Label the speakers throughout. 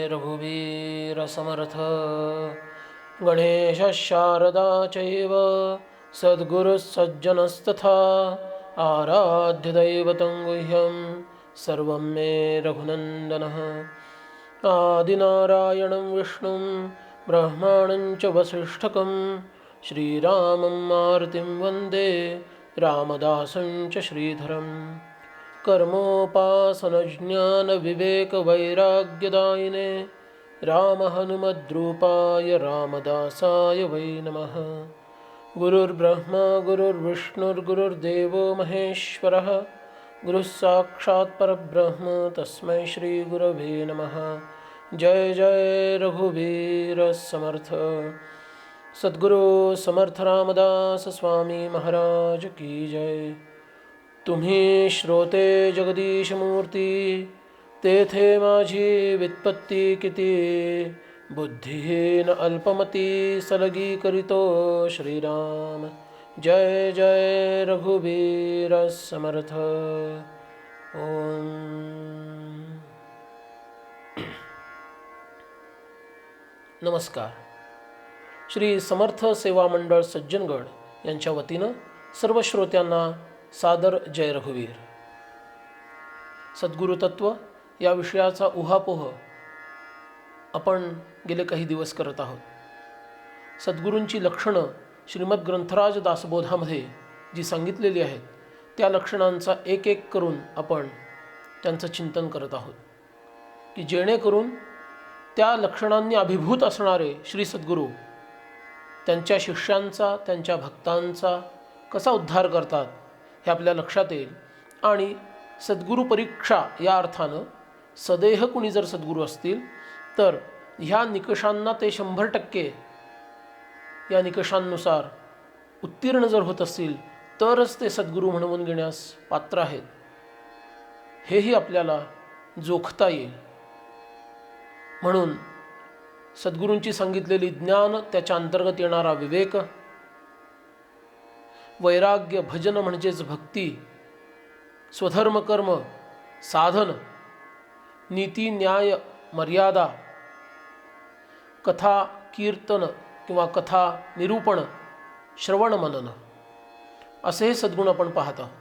Speaker 1: रघुवीर समर्थ। गणेश शारदा चैव सद्गुरुसज्जनस्तथा आराध्य दैवतं गुह्यं सर्वं मे रघुनन्दनः। आदिनारायणं विष्णुं ब्रह्माणं च वसिष्ठकं श्रीरामं मारुतिं वन्दे रामदासं च श्रीधरम्। कर्मोपासनज्ञानविवेकवैराग्यदायिने रामहनुमद्रूपाय रामदासाय वै नमः। गुरुर्ब्रह्मा गुरुर्विष्णुर्गुरुर्देवो महेश्वरः गुरुः साक्षात् परब्रह्म तस्मै श्रीगुरवे नमः। जय जय रघुवीर समर्थ। सद्गुरु समर्थ रामदास स्वामी महाराज की जय। तुम्ही श्रोते जगदीश मूर्ती, तेथे माझी वित्पत्ती किती। बुद्धिहीन अल्पमती सलगी करीतो श्रीराम। जय जय रघुवीर समर्थ। ओम। नमस्कार। श्री समर्थ सेवा मंडळ सज्जनगड यांच्या वतीनं सर्व श्रोत्यांना सादर जय रघुवीर। सद्गुरु तत्व या विषयाचा उहापोह आपण गेले काही दिवस करत आहोत। सद्गुरूंची लक्षणं श्रीमद ग्रंथराज दासबोधामध्ये जी सांगितलेली आहेत त्या लक्षणांचा एक एक करून आपण त्यांचं चिंतन करत आहोत की जेणेकरून त्या लक्षणांनी अभिभूत असणारे श्री सद्गुरू त्यांच्या शिष्यांचा त्यांच्या भक्तांचा कसा उद्धार करतात हे आपल्या लक्षात येईल। आणि सद्गुरू परीक्षा या अर्थानं सदेह कुणी जर सद्गुरू असतील तर ह्या निकषांना ते 100% या निकषांनुसार उत्तीर्ण जर होत असतील तरच ते सद्गुरू म्हणून घेण्यास पात्र आहेत, हेही आपल्याला जोखता येईल। म्हणून सद्गुरूंची सांगितलेली ज्ञान, त्याच्या अंतर्गत येणारा विवेक, वैराग्य, भजन म्हणजेच भक्ती, स्वधर्म कर्म साधन, नीती न्याय मर्यादा, कथा कीर्तन किंवा कथा निरूपण, श्रवण मनन असे हे सद्गुण आपण पाहत आहोत।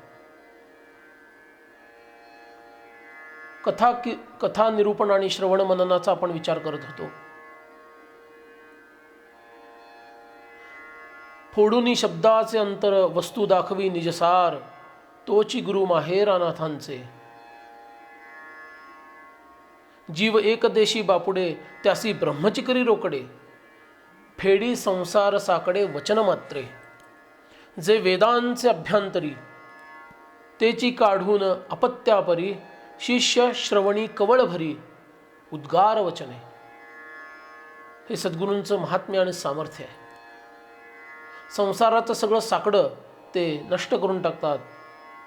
Speaker 1: कथा निरूपण आणि श्रवण मननाचा आपण विचार करत होतो। फोडूनी शब्दाचे अंतर वस्तू दाखवी निजसार, तोची गुरु माहेर अनाथांचे। जीव एकदेशी बापुडे, त्यासी ब्रह्मची करी रोकडे। फेडी संसार साकडे वचन मात्रे, जे वेदांचे अभ्यंतरी। तेची काढून अपत्यापरी, शिष्य श्रवणी कवळ भरी। उद्गार वचने, हे सद्गुरूंचं महात्म्य आणि सामर्थ्य आहे। संसाराचं सगळं साकडं ते नष्ट करून टाकतात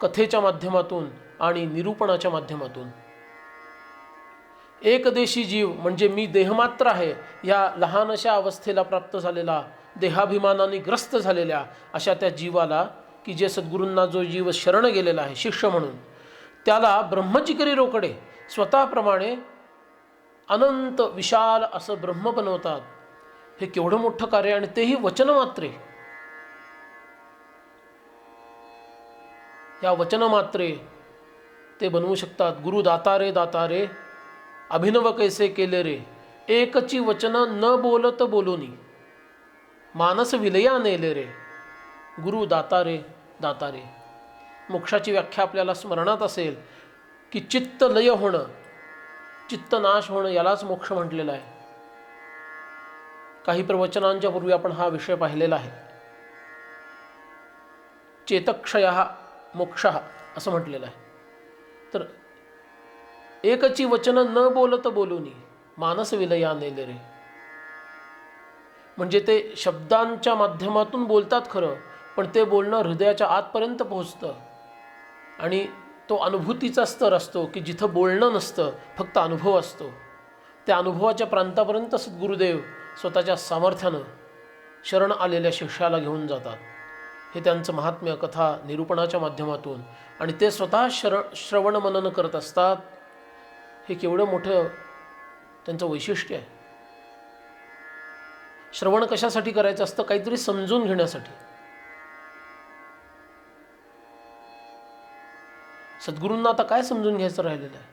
Speaker 1: कथेच्या माध्यमातून आणि निरूपणाच्या माध्यमातून। एकदेशी जीव म्हणजे मी देहमात्र आहे या लहानशा अवस्थेला प्राप्त झालेला, देहाभिमानाने ग्रस्त झालेल्या अशा त्या जीवाला, की जे सद्गुरूंना जो जीव शरण गेलेला आहे शिष्य म्हणून, त्याला ब्रह्मची करी रोकडे, स्वतःप्रमाणे अनंत विशाल असं ब्रह्म बनवतात। हे केवढं मोठं कार्य, आणि तेही वचनमात्रे। या वचनमात्रे ते बनवू शकतात। गुरु दातारे दातारे, अभिनव कैसे केले रे। एकची वचन न बोलत बोलूनी, मानस विलया नेले रे। गुरु दातारे दातारे। मोक्षाची व्याख्या आपल्याला स्मरणात असेल की चित्त लय होणं, चित्त नाश होणं यालाच मोक्ष म्हटलेलं आहे। काही प्रवचनांच्या पूर्वी आपण हा विषय पाहिलेला आहे। चेतक्षयः मोक्षः असं म्हटलेलं आहे। तर एकची वचन न बोलत बोलूनी, मानस विलया नेले रे। म्हणजे ते शब्दांच्या माध्यमातून बोलतात खरं, पण ते बोलणं हृदयाच्या आतपर्यंत पोहोचतं आणि तो अनुभूतीचा स्तर असतो की जिथं बोलणं नसतं, फक्त अनुभव असतो। त्या अनुभवाच्या प्रांतापर्यंत सद्गुरुदेव स्वतःच्या सामर्थ्यानं शरण आलेल्या शिष्याला घेऊन जातात। हे त्यांचं महात्म्य कथा निरूपणाच्या माध्यमातून, आणि ते स्वतः श्रवण मनन करत असतात। हे केवढं मोठं त्यांचं वैशिष्ट्य आहे. श्रवण कशासाठी करायचं असतं? काहीतरी समजून घेण्यासाठी. सद्गुरूंना आता काय समजून घ्यायचं राहिलेलं आहे?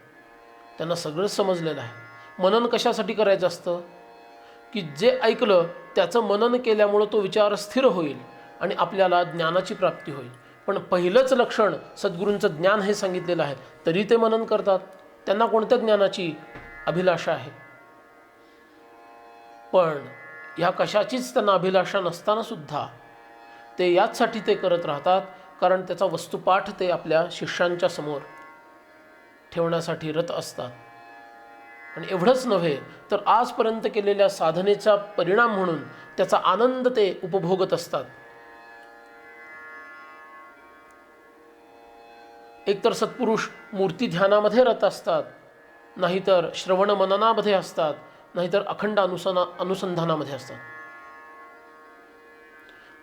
Speaker 1: त्यांना सगळंच समजलेलं आहे. मनन कशासाठी करायचं असतं? की जे ऐकलं त्याचं मनन केल्यामुळं तो विचार स्थिर होईल आणि आपल्याला ज्ञानाची प्राप्ती होईल. पण पहिलंच लक्षण सद्गुरूंचं ज्ञान हे सांगितलेलं आहे, तरी ते मनन करतात. त्यांना कोणत्या ज्ञानाची अभिलाषा आहे? पण ह्या कशाचीच त्यांना अभिलाषा नसताना सुद्धा ते याचसाठी ते करत राहतात, कारण त्याचा वस्तुपाठ ते आपल्या शिष्यांच्या समोर ठेवण्यासाठी रत असतात. आणि एवढंच नव्हे तर आजपर्यंत केलेल्या साधनेचा परिणाम म्हणून त्याचा आनंद ते उपभोगत असतात. एकतर सत्पुरुष मूर्ती ध्यानामध्ये रत असतात, नाहीतर श्रवण मननामध्ये असतात, नाहीतर अखंड अनुसंधानामध्ये असतात.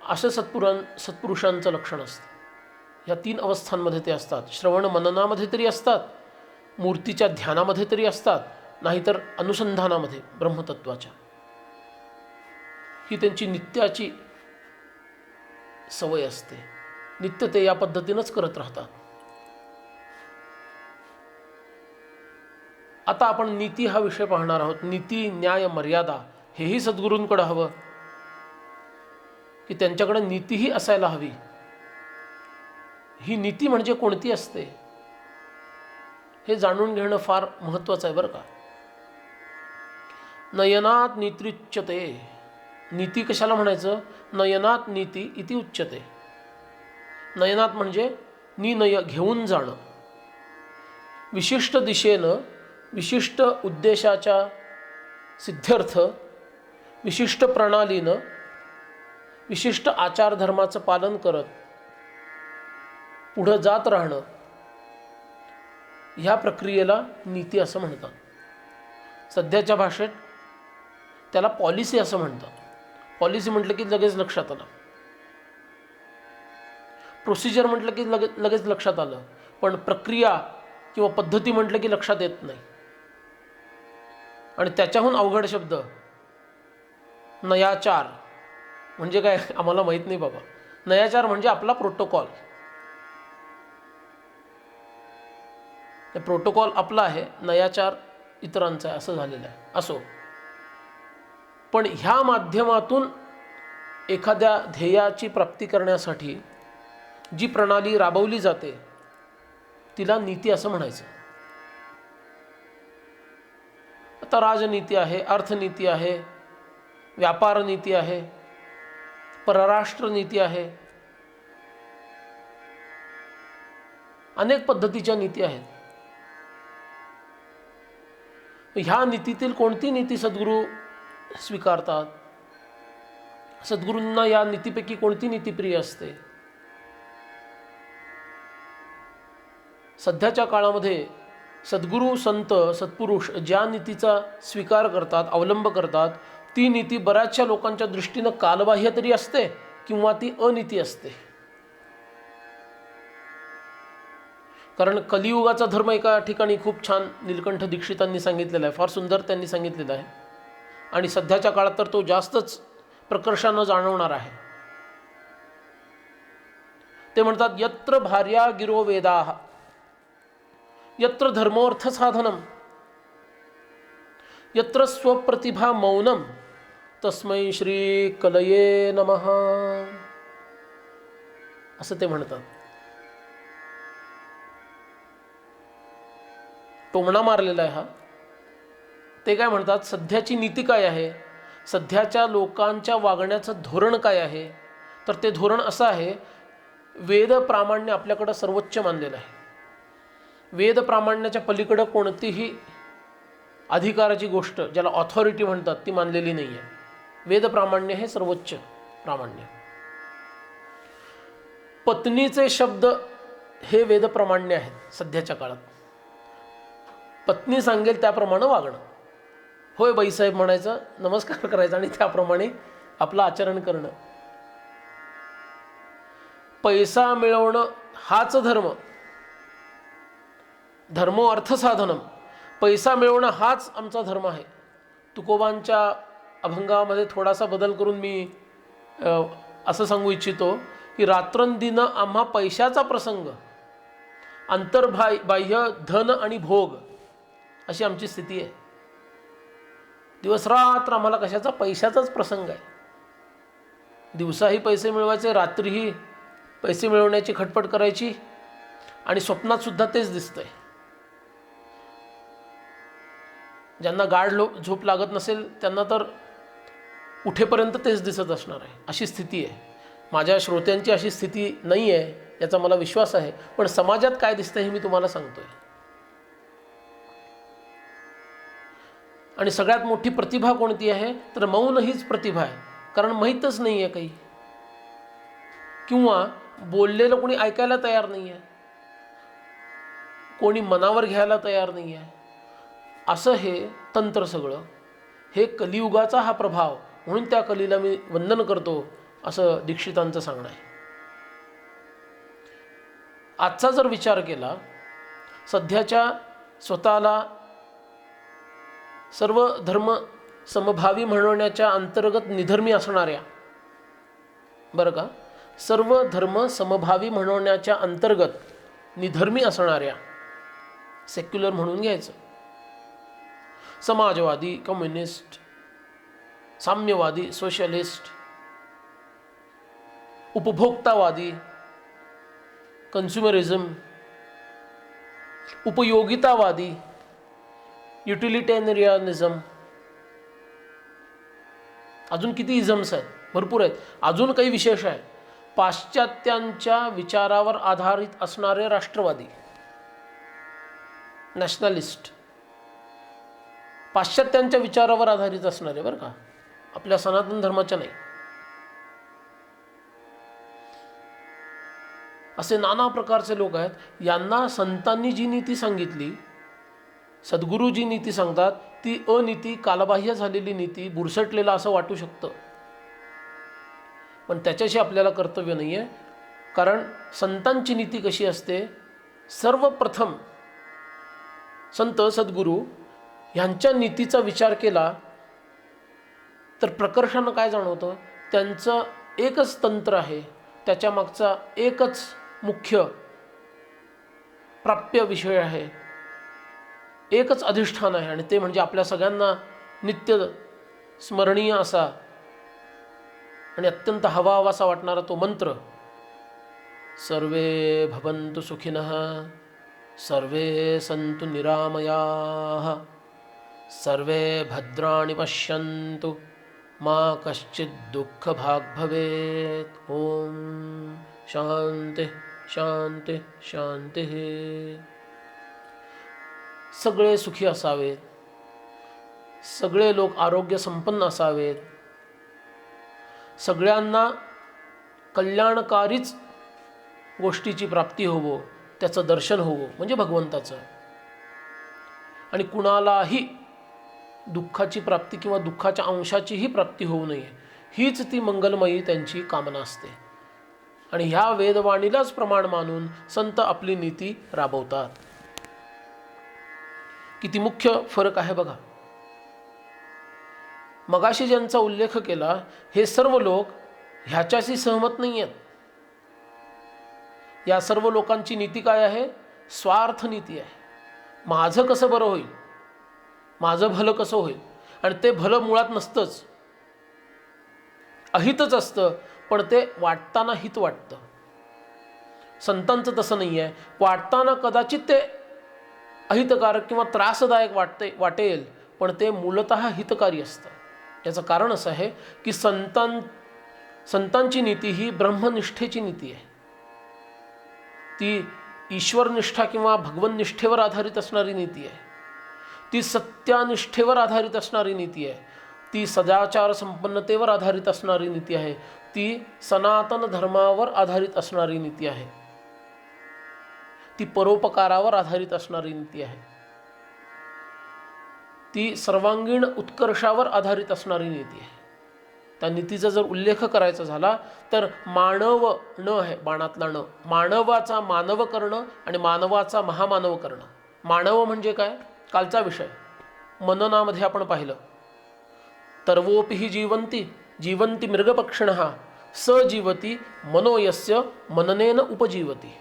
Speaker 1: असं सत्पुरुषांचं लक्षण असतं. या 3 अवस्थांमध्ये ते असतात. श्रवण मननामध्ये तरी असतात, मूर्तीच्या ध्यानामध्ये तरी असतात, नाहीतर अनुसंधानामध्ये ब्रह्मतत्वाच्या. ही त्यांची नित्याची सवय असते. नित्य ते या पद्धतीनंच करत राहतात. आता आपण नीती हा विषय पाहणार आहोत. नीती, न्याय, मर्यादा हेही सद्गुरूंकडे हवं, की त्यांच्याकडे नीतीही असायला हवी. ही नीती म्हणजे कोणती असते हे जाणून घेणं फार महत्त्वाचं आहे बरं का. नयनात नीत्युच्यते. नीती कशाला म्हणायचं? नयनात नीती इति उच्यते. नयनात म्हणजे निनय, घेऊन जाणं. विशिष्ट दिशेनं, विशिष्ट उद्देशाच्या सिद्ध्यर्थ, विशिष्ट प्रणालीनं, विशिष्ट आचारधर्माचं पालन करत पुढं जात राहणं, ह्या प्रक्रियेला नीती असं म्हणतात. सध्याच्या भाषेत त्याला पॉलिसी असं म्हणतात. पॉलिसी म्हटलं की लगेच लक्षात आलं, प्रोसिजर म्हटलं की लगेच लक्षात आलं, पण प्रक्रिया किंवा पद्धती म्हटलं की लक्षात येत नाही. आणि त्याच्याहून अवघड शब्द नयाचार म्हणजे काय आम्हाला माहीत नाही बाबा. नयाचार म्हणजे आपला प्रोटोकॉल. प्रोटोकॉल आपला आहे, नयाचार इतरांचा आहे, असं झालेलं आहे. असो, पण ह्या माध्यमातून एखाद्या ध्येयाची प्राप्ती करण्यासाठी जी प्रणाली राबवली जाते तिला नीती असं म्हणायचं. आता राजनीती आहे, अर्थनीती आहे, व्यापार नीती आहे, परराष्ट्र नीती आहे, अनेक पद्धतीच्या नीती आहेत. ह्या नीतीतील कोणती नीती सद्गुरू स्वीकारतात? सद्गुरूंना या नीतीपैकी कोणती नीती प्रिय असते? सध्याच्या काळामध्ये सद्गुरू, संत, सत्पुरुष ज्या नीतीचा स्वीकार करतात, अवलंब करतात, ती नीती बऱ्याचशा लोकांच्या दृष्टीनं कालबाह्य तरी असते किंवा ती अनीती असते. कारण कलियुगाचा धर्म एका ठिकाणी खूप छान नीलकंठ दीक्षितांनी सांगितलेला आहे, फार सुंदर त्यांनी सांगितलेलं आहे. आणि सध्याच्या काळात तर तो जास्तच प्रकर्षानं जाणवणार आहे. ते म्हणतात, यत्र भार्या गिरो वेदाः यत्र धर्मोर्थ साधनम यत्र स्वप्रतिभा मौनम तस्मै श्री कलये नमः, असं ते म्हणतात. टोमणा मारलेला आहे हा. ते काय म्हणतात, सध्याची नीती काय आहे, सध्याच्या लोकांच्या वागण्याचं धोरण काय आहे, तर ते धोरण असं आहे, वेद प्रामाण्य आपल्याकडं सर्वोच्च मानलेलं आहे. वेद प्रामाण्याच्या पलीकडं कोणतीही अधिकाराची गोष्ट, ज्याला ऑथॉरिटी म्हणतात, ती मानलेली नाही आहे. वेद प्रामाण्य हे सर्वोच्च प्रामाण्य. पत्नीचे शब्द हे वेद प्रामाण्य आहेत सध्याच्या काळात. पत्नी सांगेल त्याप्रमाणे वागणं. होय बाईसाहेब म्हणायचं, नमस्कार करायचा आणि त्याप्रमाणे आपलं आचरण करणं. पैसा मिळवणं हाच धर्म. धर्मो अर्थसाधनम. पैसा मिळवणं हाच आमचा धर्म आहे. तुकोबांच्या अभंगामध्ये थोडासा बदल करून मी असं सांगू इच्छितो की रात्रंदिन आम्हा पैशाचा प्रसंग, बाह्य धन आणि भोग, अशी आमची स्थिती आहे. दिवसरात्र आम्हाला कशाचा? पैशाचाच प्रसंग आहे. दिवसाही पैसे मिळवायचे, रात्रीही पैसे मिळवण्याची खटपट करायची, आणि स्वप्नात सुद्धा तेच दिसतंय. ज्यांना गाढ झोप लागत नसेल त्यांना तर उठेपर्यंत तेच दिसत असणार आहे, अशी स्थिती आहे. माझ्या श्रोत्यांची अशी स्थिती नाही आहे याचा मला विश्वास आहे. पण समाजात काय दिसतं हे मी तुम्हाला सांगतोय. आणि सगळ्यात मोठी प्रतिभा कोणती आहे? तर मौन हीच प्रतिभा आहे. कारण माहीतच नाही आहे काही, किंवा बोललेलं कोणी ऐकायला तयार नाही आहे, कोणी मनावर घ्यायला तयार नाही आहे. असं हे तंत्र सगळं, हे कलियुगाचा हा प्रभाव. म्हणून त्या कलीला मी वंदन करतो, असं दीक्षितांचं सांगणं आहे. आजचा जर विचार केला, सध्याच्या स्वतःला सर्व धर्म समभावी म्हणवण्याच्या अंतर्गत निधर्मी असणाऱ्या, बरं का, सर्व धर्म समभावी म्हणवण्याच्या अंतर्गत निधर्मी असणाऱ्या, सेक्युलर म्हणून घ्यायचं, समाजवादी, कम्युनिस्ट, साम्यवादी, सोशलिस्ट, उपभोक्तावादी, कन्झ्युमरिझम, उपयोगितावादी, युटिलिटेरियनिझम, अजून किती इझम्स आहेत, भरपूर आहेत. अजून काही विशेष आहे. पाश्चात्यांच्या विचारावर आधारित असणारे राष्ट्रवादी, नॅशनलिस्ट, पाश्चात्यांच्या विचारावर आधारित असणारे, बरं का, आपल्या सनातन धर्माच्या नाही. असे नाना प्रकारचे लोक आहेत. यांना संतांनी जी नीती सांगितली, सद्गुरू जी नीती सांगतात, ती अनीती, कालबाह्य झालेली नीती, बुरसटलेलं असं वाटू शकतं. पण त्याच्याशी आपल्याला कर्तव्य नाही आहे. कारण संतांची नीती कशी असते? सर्वप्रथम संत सद्गुरू ह्यांच्या नीतीचा विचार केला तर प्रकर्षानं काय जाणवतं? त्यांचं एकच तंत्र आहे, त्याच्या मागचा एकच मुख्य प्राप्य विषय आहे, एकच अधिष्ठान आहे, आणि ते म्हणजे आपल्या सगळ्यांना नित्य स्मरणीय असा आणि अत्यंत हवाहवासा वाटणारा तो मंत्र, सर्वे भवन्तु सुखिनः, सर्वे सन्तु निरामयाः, सर्वे भद्राणि पश्यन्तु, मा कश्चित् दुःखभाग् भवेत्. ओम शांती शांती शांती. सगळे सुखी असावेत, सगळे लोक आरोग्य संपन्न असावेत, सगळ्यांना कल्याणकारीच गोष्टीची प्राप्ती होवो, त्याचं दर्शन होवो, म्हणजे भगवंताचं. आणि कुणालाही दुःखाची प्राप्ती किंवा दुःखाच्या अंशाचीही प्राप्ती होऊ नये, हीच ती मंगलमयी त्यांची कामना असते. आणि ह्या वेदवाणीलाच प्रमाण मानून संत आपली नीती राबवतात. किती मुख्य फरक आहे बघा. मगाशी ज्यांचा उल्लेख केला, हे सर्व लोक ह्याच्याशी सहमत नाही आहेत. या सर्व लोकांची नीती काय आहे? स्वार्थ नीती आहे. माझं कसं बरं होईल, माझं भलं कसं होईल. आणि ते भलं मुळात नसतंच, अहितच असतं, पण ते वाटताना हित वाटतं. संतांचं तसं नाही आहे. वाटताना कदाचित ते अहितकारक किंवा त्रासदायक वाटेल, पण ते मूलतः हितकारी असतं. याचं कारण असं आहे की संतांची नीती ही ब्रह्मनिष्ठेची नीती आहे. ती ईश्वरनिष्ठा किंवा भगवननिष्ठेवर आधारित असणारी नीती आहे. ती सत्यानिष्ठेवर आधारित असणारी नीती आहे. ती सदाचार संपन्नतेवर आधारित असणारी नीती आहे. ती सनातन धर्मावर आधारित असणारी नीती आहे. ती परोपकारावर आधारित असणारी नीती आहे. ती सर्वांगीण उत्कर्षावर आधारित असणारी नीती आहे. त्या नीतीचा जर उल्लेख करायचा झाला तर मानव न आहे, बाणातला न, मानवाचा मानव करणं आणि मानवाचा महामानव करणं. मानव म्हणजे काय? कालचा विषय मननामध्ये आपण पाहिलं. तर्वोपि हि जीवन्ति जीवन्ति मृगपक्षिणः स जीवती मनो यस्य मननेन उपजीवती.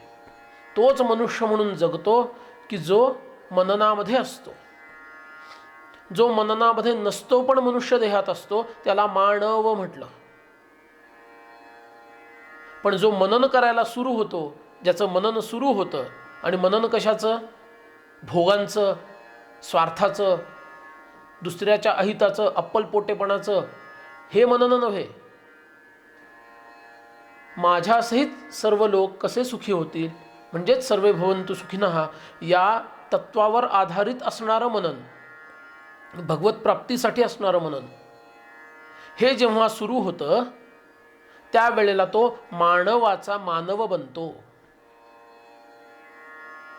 Speaker 1: तोच मनुष्य म्हणून जगतो की जो मननामध्ये असतो. जो मननामध्ये नसतो पण मनुष्य देहात असतो त्याला मानव म्हटलं. पण जो मनन करायला सुरू होतो, ज्याचं मनन सुरू होतं, आणि मनन कशाचं? भोगांचं, स्वार्थाचं, दुसऱ्याच्या अहिताचं, अप्पलपोटेपणाचं, हे मनन नव्हे. माझ्यासहित सर्व लोक कसे सुखी होतील, म्हणजेच सर्वे भवन्तु सुखिनः, या तत्वावर आधारित असणारं मनन, भगवत प्राप्तीसाठी असणारं मनन, हे जेव्हा सुरू होतं त्यावेळेला तो मानवाचा मानव बनतो.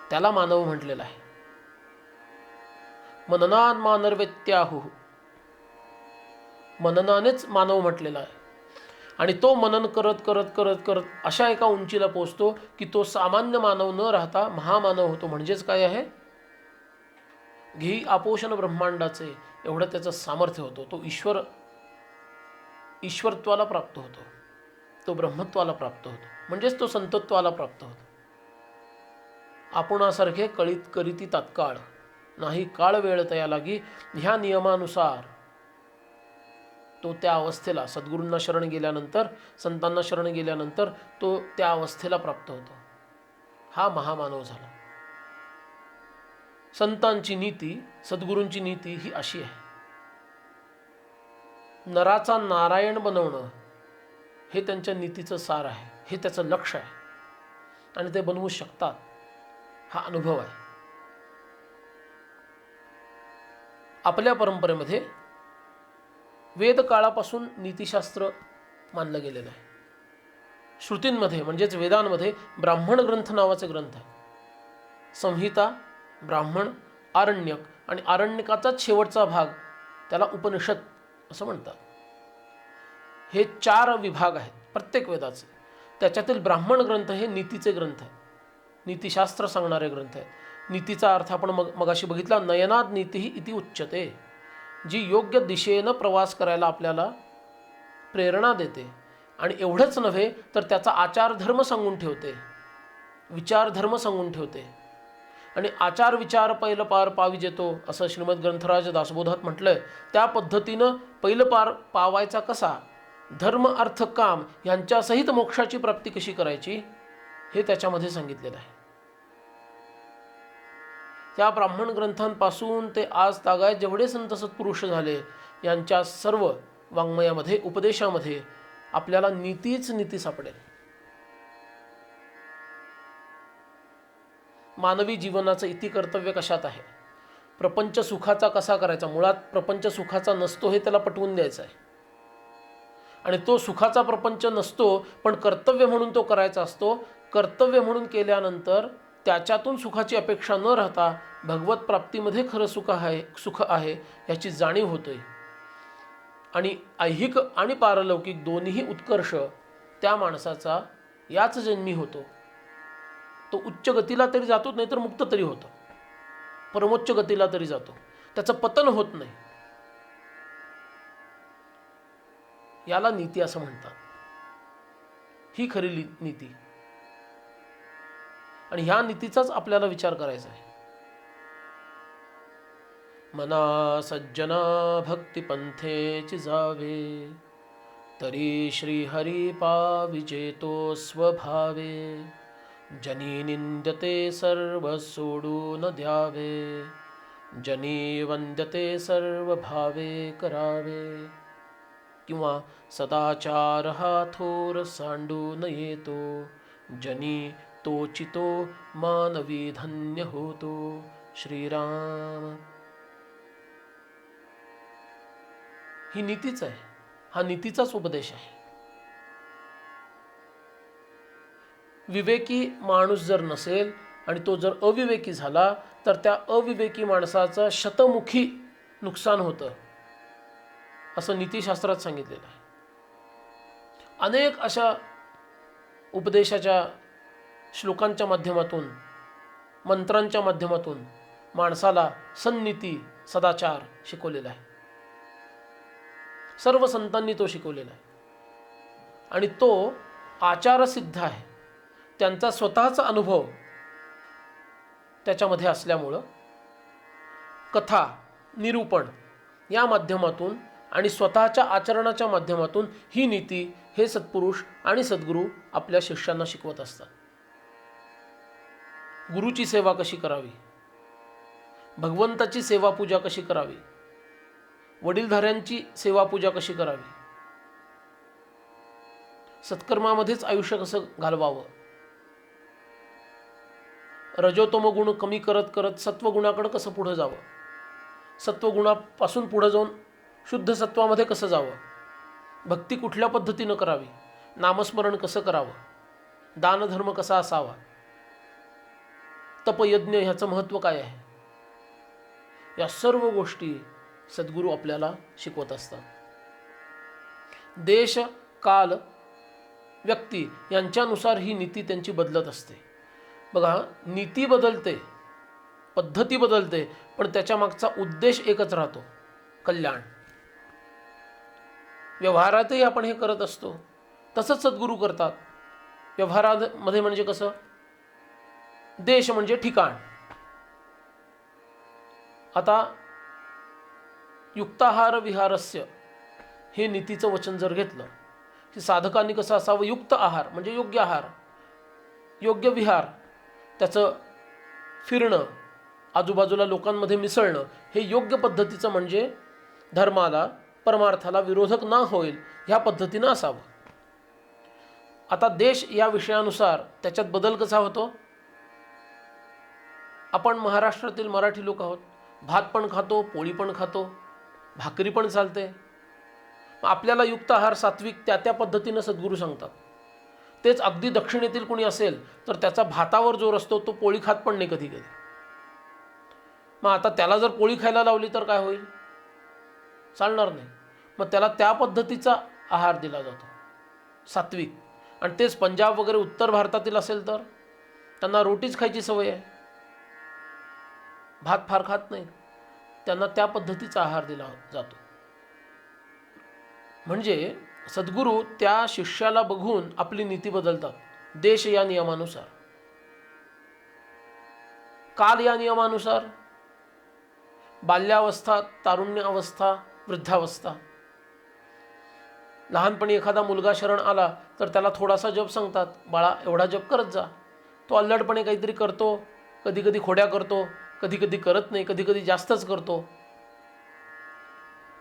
Speaker 1: त्याला मानव म्हटलेला आहे. मननान मानर्वेत्याहु, मननानेच मानव म्हटलेला आहे. आणि तो मनन करत करत करत करत अशा एका उंचीला पोहोचतो की तो सामान्य मानव न राहता महामानव होतो. म्हणजेच काय आहे? घेई आपोषण ब्रह्मांडाचे एवढं त्याचं सामर्थ्य होतं. तो ईश्वरत्वाला प्राप्त होतो, तो ब्रह्मत्वाला प्राप्त होतो, म्हणजेच तो संतत्वाला प्राप्त होतो. आपणासारखे कळीत करीती तात्काळ, नाही काळ वेळ तया लागी, ह्या नियमानुसार तो त्या अवस्थेला, सद्गुरूंना शरण गेल्यानंतर, संतांना शरण गेल्यानंतर तो त्या अवस्थेला प्राप्त होतो. हा महामानव झाला. संतांची नीती, सद्गुरूंची नीती ही अशी आहे. नराचा नारायण बनवणं हे त्यांच्या नीतीचं सार आहे, हे त्याचं लक्ष आहे, आणि ते बनवू शकतात. हा अनुभव आहे. आपल्या परंपरेमध्ये वेद काळापासून नीतिशास्त्र मानलं गेलेलं आहे. श्रुतींमध्ये म्हणजेच वेदांमध्ये ब्राह्मण ग्रंथ नावाचे ग्रंथ आहे. संहिता, ब्राह्मण, आरण्यक, आणि आरण्यकाचाच शेवटचा भाग त्याला उपनिषद असं म्हणतात. हे 4 विभाग आहेत प्रत्येक वेदाचे. त्याच्यातील ब्राह्मण ग्रंथ हे नीतीचे ग्रंथ आहेत, नीतिशास्त्र सांगणारे ग्रंथ आहेत. नीतीचा अर्थ आपण मगाशी बघितला, नयनाद नीती इति उच्यते, जी योग्य दिशेनं प्रवास करायला आपल्याला प्रेरणा देते. आणि एवढंच नव्हे तर त्याचा आचारधर्म सांगून ठेवते, विचारधर्म सांगून ठेवते. आणि आचार विचार पहिलं पार पाविजेतो असं श्रीमद ग्रंथराज दासबोधात म्हटलंय. त्या पद्धतीनं पहिलं पार पावायचा कसा, धर्म अर्थ काम यांच्यासहित मोक्षाची प्राप्ती कशी करायची, हे त्याच्यामध्ये सांगितलेलं आहे. त्या ब्राह्मण ग्रंथांपासून ते आज तागायत जेवढे संत सत्पुरुष झाले, यांच्या सर्व वाङ्मयामध्ये, उपदेशामध्ये आपल्याला नीतीच नीती सापडेल. मानवी जीवनाचं इति कर्तव्य कशात आहे, प्रपंच सुखाचा कसा करायचा, मुळात प्रपंच सुखाचा नसतो हे त्याला पटवून द्यायचं आहे. आणि तो सुखाचा प्रपंच नसतो, पण कर्तव्य म्हणून तो करायचा असतो. कर्तव्य म्हणून केल्यानंतर त्याच्यातून सुखाची अपेक्षा न राहता भगवत प्राप्तीमध्ये खरं सुख आहे याची जाणीव होते. आणि ऐहिक आणि पारलौकिक दोन्ही उत्कर्ष त्या माणसाचा याच जन्मी होतो. तो उच्च गतीला तरी जातो, नाहीतर मुक्त तरी होतो, परमोच्च गतीला तरी जातो, त्याचं पतन होत नाही. याला नीती असं म्हणतात. ही खरी नीती. आणि ह्या नीतीचाच आपल्याला विचार करायचा आहे. मना सज्जना भक्ती पंथेची जावे, तरी श्री हरी पाविजेतो स्वभावे. जनी निंद्यते सर्व सोडून द्यावे, जनी वंद्यते सर्व भावे करावे. किंवा सदाचार हा थोर सांडून येतो, जनी तोचितो मानवी धन्य होतो. श्रीराम. ही नीतीच आहे, हा नीतीचाच उपदेश आहे. विवेकी माणूस जर नसेल आणि तो जर अविवेकी झाला तर त्या अविवेकी माणसाचं शतमुखी नुकसान होतं, असं नीतिशास्त्रात सांगितलेलं आहे. अनेक अशा उपदेशाच्या श्लोकांच्या माध्यमातून, मंत्रांच्या माध्यमातून माणसाला सन्नीती, सदाचार शिकवलेला आहे. सर्व संतांनी तो शिकवलेला आहे आणि तो आचारसिद्ध आहे. त्यांचा स्वतःचा अनुभव त्याच्यामध्ये असल्यामुळं कथा, निरूपण या माध्यमातून आणि स्वतःच्या आचरणाच्या माध्यमातून ही नीती हे सत्पुरुष आणि सद्गुरू आपल्या शिष्यांना शिकवत असतात. गुरुची सेवा कशी करावी, भगवंताची सेवा पूजा कशी करावी, वडीलधाऱ्यांची सेवा पूजा कशी करावी, सत्कर्मामध्येच आयुष्य कसं घालवावं, रजोतम गुण कमी करत करत सत्वगुणाकडे कसं पुढं जावं, सत्वगुणापासून पुढं जाऊन शुद्ध सत्वामध्ये कसं जावं, भक्ती कुठल्या पद्धतीनं करावी, नामस्मरण कसं करावं, दानधर्म कसा असावा, तपयज्ञ ह्याचं महत्त्व काय आहे, या सर्व गोष्टी सद्गुरू आपल्याला शिकवत असतात. देश, काल, व्यक्ती यांच्यानुसार ही नीती त्यांची बदलत असते. बघा, नीती बदलते, पद्धती बदलते, पण त्याच्या मागचा उद्देश एकच राहतो, कल्याण. व्यवहारातही आपण हे करत असतो, तसंच सद्गुरू करतात. व्यवहारामध्ये म्हणजे कसं, देश म्हणजे ठिकाण. आता युक्ताहार विहारस्य हे नीतीचं वचन जर घेतलं की साधकांनी कसं असावं, युक्त आहार म्हणजे योग्य आहार, योग्य विहार, त्याचं फिरणं, आजूबाजूला लोकांमध्ये मिसळणं, हे योग्य पद्धतीचं म्हणजे धर्माला, परमार्थाला विरोधक न होईल ह्या पद्धतीनं असावं. आता देश या विषयानुसार त्याच्यात बदल कसा होतो. आपण महाराष्ट्रातील मराठी लोक आहोत, भात पण खातो, पोळी पण खातो, भाकरी पण चालते. आपल्याला युक्त आहार, सात्विक त्या त्या पद्धतीनं सद्गुरू सांगतात. तेच अगदी दक्षिणेतील कोणी असेल तर त्याचा भातावर जोर असतो, तो पोळी खात पण नाही कधी कधी. मग आता त्याला जर पोळी खायला लावली तर काय होईल, चालणार नाही. मग त्याला त्या पद्धतीचा आहार दिला जातो, सात्विक. आणि तेच पंजाब वगैरे उत्तर भारतातील असेल तर त्यांना रोटीच खायची सवय आहे, भात फार खात नाही, त्यांना त्या पद्धतीचा आहार दिला जातो. म्हणजे सद्गुरू त्या शिष्याला बघून आपली नीती बदलतात, देश या नियमानुसार, काल या नियमानुसार, बाल्यावस्था, तारुण्य अवस्था, वृद्धावस्था. लहानपणी एखादा मुलगा शरण आला तर त्याला थोडासा जप सांगतात, बाळा एवढा जप करत जा. तो अल्लडपणे काहीतरी करतो, कधी कधी खोड्या करतो, कधी कधी करत नाही, कधी कधी जास्तच करतो.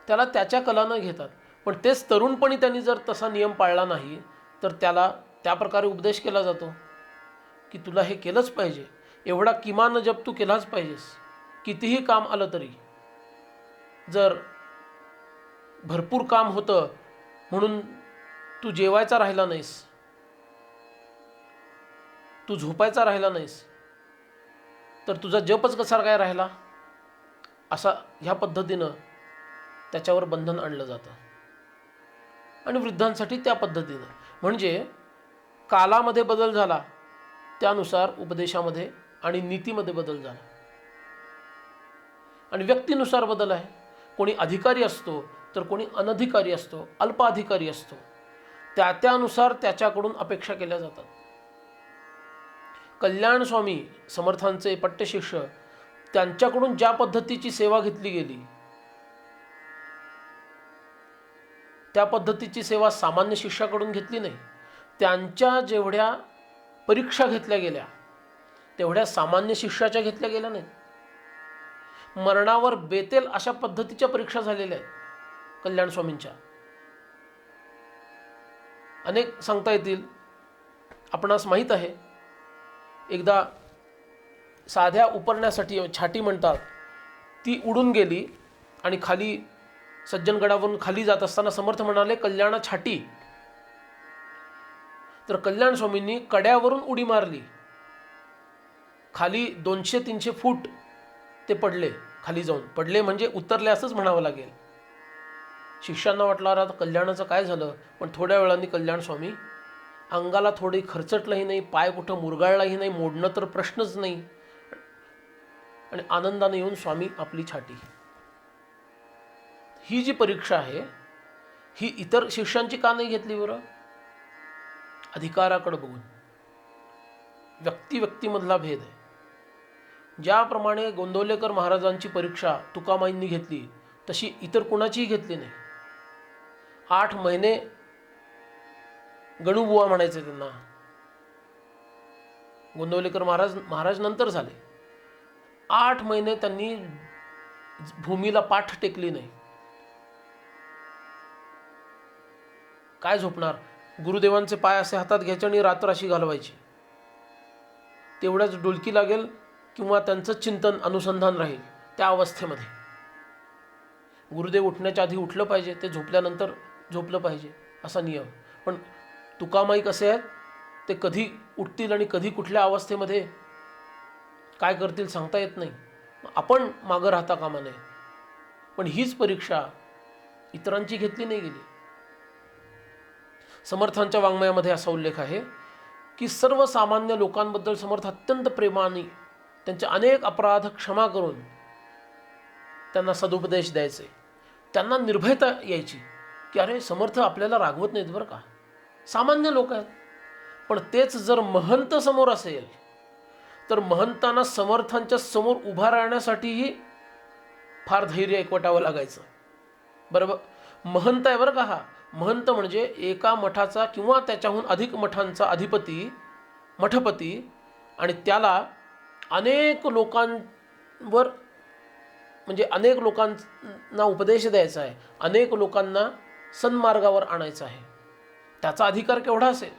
Speaker 1: त्याला त्याच्या कलानं घेतात. पण तेच तरुणपणी त्यांनी जर तसा नियम पाळला नाही तर त्याला त्या प्रकारे उपदेश केला जातो की तुला हे केलंच पाहिजे, एवढा किमान जप तू केलाच पाहिजेस, कितीही काम आलं तरी. जर भरपूर काम होतं म्हणून तू जेवायचा राहिला नाहीस, तू झोपायचा राहिला नाहीस, तर तुझा जपच कसा काय राहिला, असा ह्या पद्धतीनं त्याच्यावर बंधन आणलं जातं. आणि वृद्धांसाठी त्या पद्धतीनं, म्हणजे कालामध्ये बदल झाला त्यानुसार उपदेशामध्ये आणि नीतीमध्ये बदल झाला. आणि व्यक्तीनुसार बदल आहे. कोणी अधिकारी असतो तर कोणी अनधिकारी असतो, अल्प अधिकारी असतो, त्यानुसार त्याच्याकडून अपेक्षा केल्या जातात. कल्याण स्वामी समर्थांचे पट्टशिष्य, त्यांच्याकडून ज्या पद्धतीची सेवा घेतली गेली त्या पद्धतीची सेवा सामान्य शिष्याकडून घेतली नाही. त्यांच्या जेवढ्या परीक्षा घेतल्या गेल्या तेवढ्या सामान्य शिष्याच्या घेतल्या गेल्या नाहीत. मरणावर बेतेल अशा पद्धतीच्या परीक्षा झालेल्या आहेत कल्याण स्वामींच्या. अनेक सांगता येतील. आपणास माहीत आहे, एकदा साध्या उपरण्यासाठी छाटी म्हणतात ती उडून गेली आणि खाली सज्जनगडावरून खाली जात असताना समर्थ म्हणाले, कल्याणा छाटी. तर कल्याण स्वामींनी कड्यावरून उडी मारली, खाली 200-300 फूट ते पडले. खाली जाऊन पडले म्हणजे उतरले असंच म्हणावं लागेल. शिष्यांना वाटलं आता कल्याणाचं काय झालं, पण थोड्या वेळाने कल्याण स्वामी अंगाला थोडी खरचटलंही नाही, पाय कुठं मुरगाळलाही नाही, मोडणं तर प्रश्नच नाही, आणि आनंदाने येऊन स्वामी आपली छाटी. ही जी परीक्षा आहे ही इतर शिष्यांची का नाही घेतली बरं? अधिकाराकडे बघून. व्यक्तिमधला भेद आहे. ज्याप्रमाणे गोंदवलेकर महाराजांची परीक्षा तुकामाईंनी घेतली तशी इतर कुणाचीही घेतली नाही. 8 महिने गणूबुवा म्हणायचे त्यांना. गोंदवलेकर महाराज नंतर झाले. 8 महिने त्यांनी भूमीला पाठ टेकली नाही. काय झोपणार? गुरुदेवांचे पाय असे हातात घ्यायचे आणि रात्र अशी घालवायची. तेवढ्याच डुलकी लागेल किंवा त्यांचं चिंतन अनुसंधान राहील त्या अवस्थेमध्ये. गुरुदेव उठण्याच्या आधी उठलं पाहिजे, ते झोपल्यानंतर झोपलं पाहिजे असा नियम. पण तुकामाई कसे आहेत, ते कधी उठतील आणि कधी कुठल्या अवस्थेमध्ये काय करतील सांगता येत नाही. आपण मागं राहता कामा नये. पण हीच परीक्षा इतरांची घेतली नाही गेली. समर्थांच्या वाङ्मयामध्ये असा उल्लेख आहे की सर्वसामान्य लोकांबद्दल समर्थ अत्यंत प्रेमाने त्यांचे अनेक अपराध क्षमा करून त्यांना सदुपदेश द्यायचे. त्यांना निर्भयता यायची की अरे समर्थ आपल्याला रागवत नाहीत बरं का, सामान्य लोक आहेत. पण तेच जर महंत समोर असेल तर महंतांना समर्थांच्या समोर उभा राहण्यासाठीही फार धैर्य एकवटावं लागायचं. बरोबर, महंत आहे बरं का हा. महंत म्हणजे एका मठाचा किंवा त्याच्याहून अधिक मठांचा अधिपती, मठपती, आणि त्याला अनेक लोकांवर म्हणजे अनेक लोकांना उपदेश द्यायचा आहे, अनेक लोकांना सन्मार्गावर आणायचं आहे. त्याचा अधिकार केवढा असेल.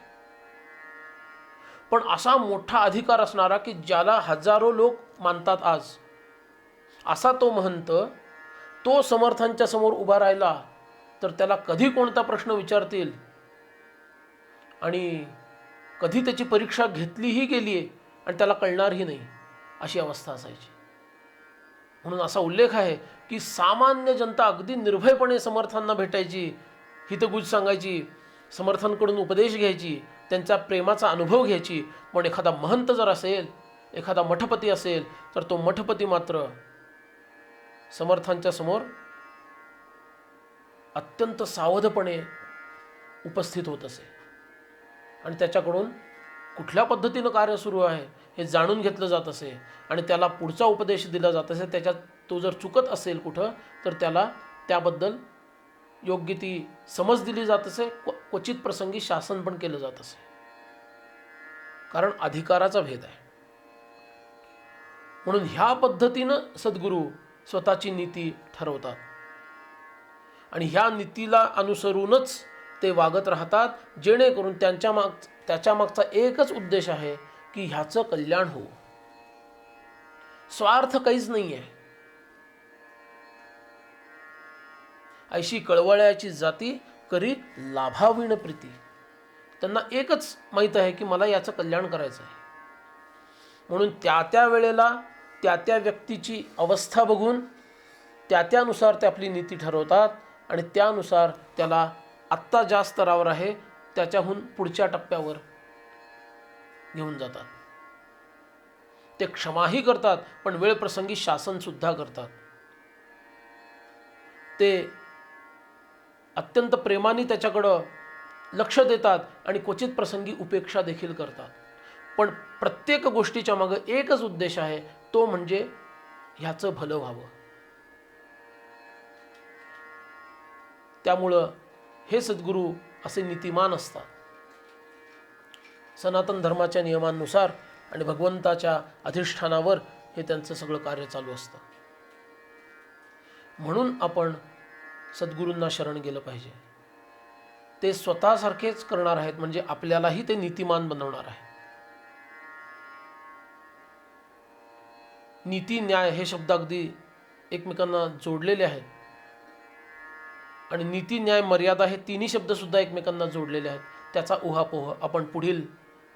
Speaker 1: पण असा मोठा अधिकार असणारा की ज्याला हजारो लोक मानतात आज, असा तो महंत, तो समर्थांच्या समोर उभा राहिला तर त्याला कधी कोणता प्रश्न विचारतील आणि कधी त्याची परीक्षा घेतलीही गेली आहे आणि त्याला कळणारही नाही, अशी अवस्था असायची. म्हणून असा उल्लेख आहे की सामान्य जनता अगदी निर्भयपणे समर्थांना भेटायची, हितगुज सांगायची, समर्थांकडून उपदेश घ्यायची, त्यांचा प्रेमाचा अनुभव घ्यायची. पण एखादा महंत जर असेल, एखादा मठपती असेल, तर तो मठपती मात्र समर्थांच्या समोर अत्यंत सावधपणे उपस्थित होत असे आणि त्याच्याकडून कुठल्या पद्धतीनं कार्य सुरू आहे हे जाणून घेतलं जात असे आणि त्याला पुढचा उपदेश दिला जात असे. त्याच्यात तो जर चुकत असेल कुठं तर त्याला त्याबद्दल योग्य ती समज दिली जात असे. क्वचित प्रसंगी शासन पण केलं जात असे. कारण अधिकाराचा भेद आहे. म्हणून ह्या पद्धतीनं सद्गुरू स्वतःची नीती ठरवतात आणि ह्या नीतीला अनुसरूनच ते वागत राहतात, जेणेकरून त्याच्या मागचा एकच उद्देश आहे की ह्याचं कल्याण हो. स्वार्थ काहीच नाही आहे. ऐशी कळवळ्याची जाती करी लाभाविण प्रीती. त्यांना एकच माहीत आहे की मला याचं कल्याण करायचं आहे. म्हणून त्या वेळेला त्या व्यक्तीची अवस्था बघून त्यानुसार ते आपली नीती ठरवतात आणि त्यानुसार त्याला आत्ता ज्या स्तरावर आहे त्याच्याहून पुढच्या टप्प्यावर घेऊन जातात. ते क्षमाही करतात पण वेळ प्रसंगी शासनसुद्धा करतात. ते अत्यंत प्रेमाने त्याच्याकडं लक्ष देतात आणि क्वचित प्रसंगी उपेक्षा देखील करतात. पण प्रत्येक गोष्टीच्या मागे एकच उद्देश आहे, तो म्हणजे ह्याचं भलं व्हावं. त्यामुळं हे सद्गुरू असे नीतिमान असतात. सनातन धर्माच्या नियमांनुसार आणि भगवंताच्या अधिष्ठानावर हे त्यांचं सगळं कार्य चालू असतं. म्हणून आपण सद्गुरूंना शरण गेलं पाहिजे. ते स्वतःसारखेच करणार आहेत, म्हणजे आपल्यालाही ते नीतिमान बनवणार आहे. नीती न्याय हे शब्द अगदी एकमेकांना जोडलेले आहेत आणि नीती न्याय मर्यादा हे तिन्ही शब्दसुद्धा एकमेकांना जोडलेले आहेत. त्याचा उहापोह आपण पुढील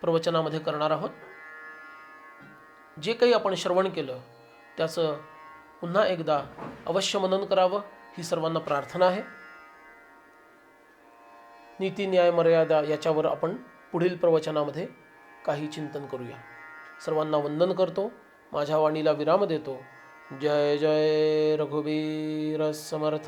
Speaker 1: प्रवचनामध्ये करणार आहोत. जे काही आपण श्रवण केलं त्याचं पुन्हा एकदा अवश्य मनन करावं ही सर्वांना प्रार्थना आहे. नीती न्याय मर्यादा याच्यावर आपण पुढील प्रवचनामध्ये काही चिंतन करूया. सर्वांना वंदन करतो. माझ्या वाणीला विराम देतो. जय जय रघुवीर समर्थ.